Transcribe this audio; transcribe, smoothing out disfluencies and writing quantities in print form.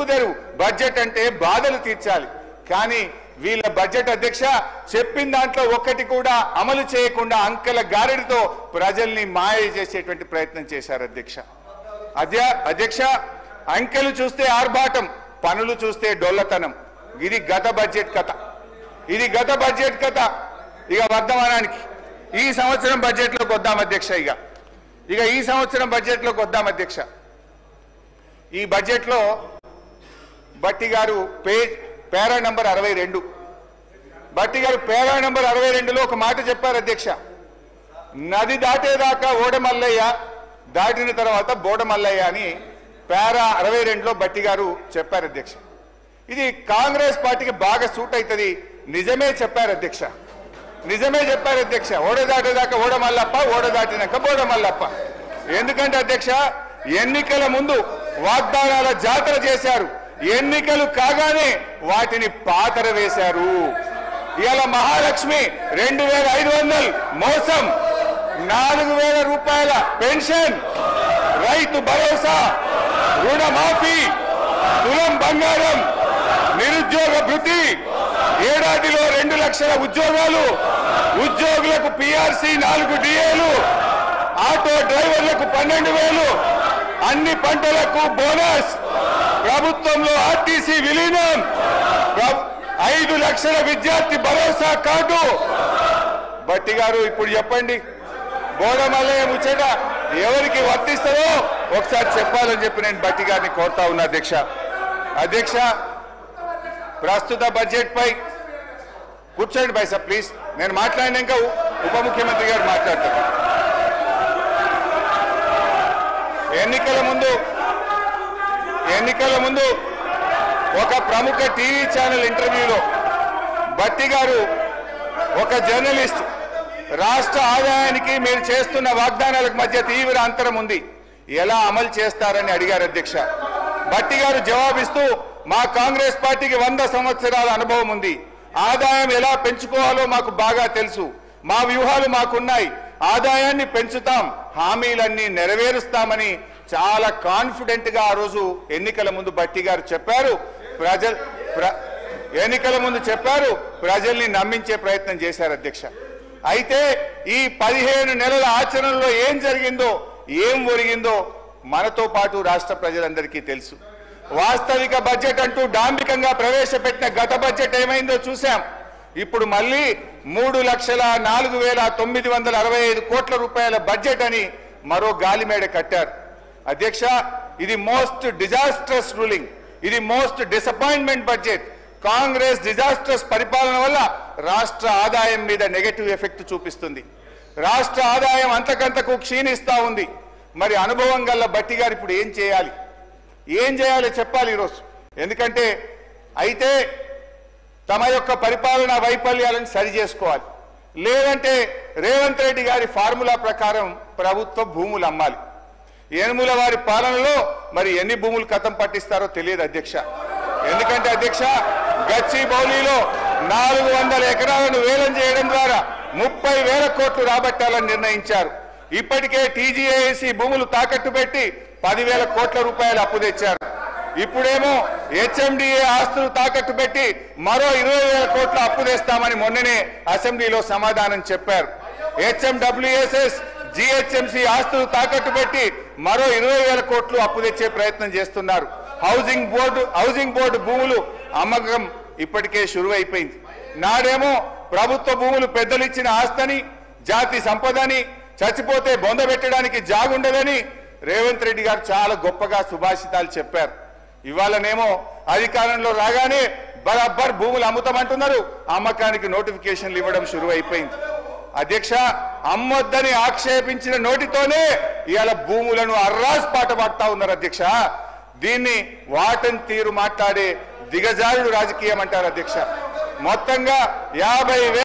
బ్రతుకు తెరువు బడ్జెట్ అంటే బాధలు తీర్చాలి కానీ వీళ్ళ బడ్జెట్ అధ్యక్ష చెప్పిన దాంట్లో ఒక్కటి కూడా అమలు చేయకుండా అంకెల గారెడితో ప్రజల్ని మాయ చేసేటువంటి ప్రయత్నం చేశారు అధ్యక్ష అంకెలు చూస్తే ఆర్భాటం పనులు చూస్తే డొల్లతనం ఇది గత బడ్జెట్ కథ ఇక వర్ధమానానికి ఈ సంవత్సరం బడ్జెట్లోకి వద్దాం అధ్యక్ష ఇక ఈ సంవత్సరం బడ్జెట్లోకి వద్దాం అధ్యక్ష ఈ బడ్జెట్లో బట్టి గారు పేరా నంబర్ 62 బట్టి గారు పేరా నంబర్ 62లో ఒక మాట చెప్పారు అధ్యక్ష నది దాటేదాకా ఓడమల్లయ్య దాటిన తర్వాత బోడమల్లయ్య అని పేరా 62లో బట్టి గారు చెప్పారు అధ్యక్ష ఇది కాంగ్రెస్ పార్టీకి బాగా సూట్ అవుతుంది నిజమే చెప్పారు అధ్యక్ష ఓడ దాటేదాకా ఓడమల్లప్ప ఓడ దాటినాక బోడమల్లప్ప ఎందుకంటే అధ్యక్ష ఎన్నికల ముందు వాగ్దానాల జాతర చేశారు ఎన్నికలు కాగానే వాటిని పాతర వేశారు ఇవాళ మహాలక్ష్మి 2500 మోసం 4000 రూపాయల పెన్షన్ రైతు భరోసా రుణమాఫీ తులం బంగారం నిరుద్యోగ భృతి ఏడాదిలో 2 లక్షల ఉద్యోగాలు ఉద్యోగులకు పిఆర్సీ 4 డిఏలు ఆటో డ్రైవర్లకు 12,000 అన్ని పంటలకు బోనస్ ప్రభుత్వంలో ఆర్టీసీ విలీనం 5 లక్షల విద్యార్థి భరోసా కార్డు బట్టి గారు ఇప్పుడు చెప్పండి బోడమల్లయ్య ముచ్చట ఎవరికి వర్తిస్తుందో ఒకసారి చెప్పాలని చెప్పి నేను బట్టి గారిని కోరుతా ఉన్నా అధ్యక్ష ప్రస్తుత బడ్జెట్ పై కూర్చోండి బైసా ప్లీజ్ నేను మాట్లాడినాక ఉప ముఖ్యమంత్రి గారు మాట్లాడతారు ఎన్నికల ముందు ఒక ప్రముఖ టీవీ ఛానల్ ఇంటర్వ్యూలో బట్టి గారు ఒక జర్నలిస్ట్ రాష్ట్ర ఆదాయానికి మీరు చేస్తున్న వాగ్దానాలకు మధ్య తీవ్ర అంతరం ఉంది ఎలా అమలు చేస్తారని అడిగారు అధ్యక్ష బట్టి గారు జవాబిస్తూ మా కాంగ్రెస్ పార్టీకి 100 సంవత్సరాల అనుభవం ఉంది ఆదాయం ఎలా పెంచుకోవాలో మాకు బాగా తెలుసు మా వ్యూహాలు మాకున్నాయి ఆదాయాన్ని పెంచుతాం హామీలన్నీ నెరవేరుస్తామని చాలా కాన్ఫిడెంట్ గా ఆ రోజు ఎన్నికల ముందు బట్టి గారు చెప్పారు ప్రజల్ని నమ్మించే ప్రయత్నం చేశారు అధ్యక్ష అయితే ఈ 15 నెలల ఆచరణలో ఏం జరిగిందో ఏం ఒరిగిందో మనతో పాటు రాష్ట్ర ప్రజలందరికీ తెలుసు వాస్తవిక బడ్జెట్ అంటూ డాంబికంగా ప్రవేశపెట్టిన గత బడ్జెట్ ఏమైందో చూశాం ఇప్పుడు మళ్ళీ 3,04,965 కోట్ల రూపాయల బడ్జెట్ అని మరో గాలిమేడ కట్టారు అధ్యక్ష ఇది మోస్ట్ డిజాస్ట్రస్ రూలింగ్ ఇది most disappointment budget Congress disastrous పరిపాలన వల్ల రాష్ట్ర ఆదాయం మీద నెగటివ్ ఎఫెక్ట్ చూపిస్తుంది రాష్ట్ర ఆదాయం అంతకంతకు క్షీణిస్తా ఉంది మరి అనుభవం గల బట్టి గారు ఇప్పుడు ఏం చేయాలి చెప్పాలి ఈరోజు ఎందుకంటే అయితే తమ యొక్క పరిపాలనా వైఫల్యాలను సరి చేసుకోవాలి లేదంటే రేవంత్ రెడ్డి గారి ఫార్ములా ప్రకారం ప్రభుత్వ భూములు అమ్మాలి ఏనుముల వారి పాలనలో మరి ఎన్ని భూములు కథం పట్టిస్తారో తెలియదు అధ్యక్ష ఎందుకంటే అధ్యక్ష గచ్చిబౌలిలో 400 ఎకరాలను వేలం చేయడం ద్వారా 30,000 కోట్లు రాబట్టాలని నిర్ణయించారు ఇప్పటికే టీజీఏసీ భూములు తాకట్టు పెట్టి 10,000 కోట్ల రూపాయలు అప్పు తెచ్చారు ఇప్పుడేమో హెచ్ఎండిఏ ఆస్తులు తాకట్టు పెట్టి మరో 20,000 కోట్ల అప్పు తెస్తామని మొన్ననే అసెంబ్లీలో సమాధానం చెప్పారు హెచ్ఎండబ్ల్యూఎస్ఎస్ జీహెచ్ఎంసీ ఆస్తులు తాకట్టు పెట్టి మరో 20,000 కోట్లు అప్పు తెచ్చే ప్రయత్నం చేస్తున్నారు హౌసింగ్ బోర్డు భూములు అమ్మకం ఇప్పటికే షురువైపోయింది నాడేమో ప్రభుత్వ భూములు పెద్దలు ఇచ్చిన ఆస్తని జాతి సంపదని చచ్చిపోతే బొందబెట్టడానికి జాగుండదని రేవంత్ రెడ్డి గారు చాలా గొప్పగా సుభాషితాలు చెప్పారు ఇవాళనేమో అధికారంలో రాగానే బరాబర్ భూములు అమ్ముతామంటున్నారు అమ్మకానికి నోటిఫికేషన్లు ఇవ్వడం షురువైపోయింది అధ్యక్ష అమ్మొద్దని ఆక్షేపించిన నోటితోనే ఇవాళ భూములను అర్రాస్ పాట పాడుతా ఉన్నారు అధ్యక్ష దీన్ని వాటన్ తీరు మాట్లాడే దిగజారుడు రాజకీయం అంటారు అధ్యక్ష మొత్తంగా 50,000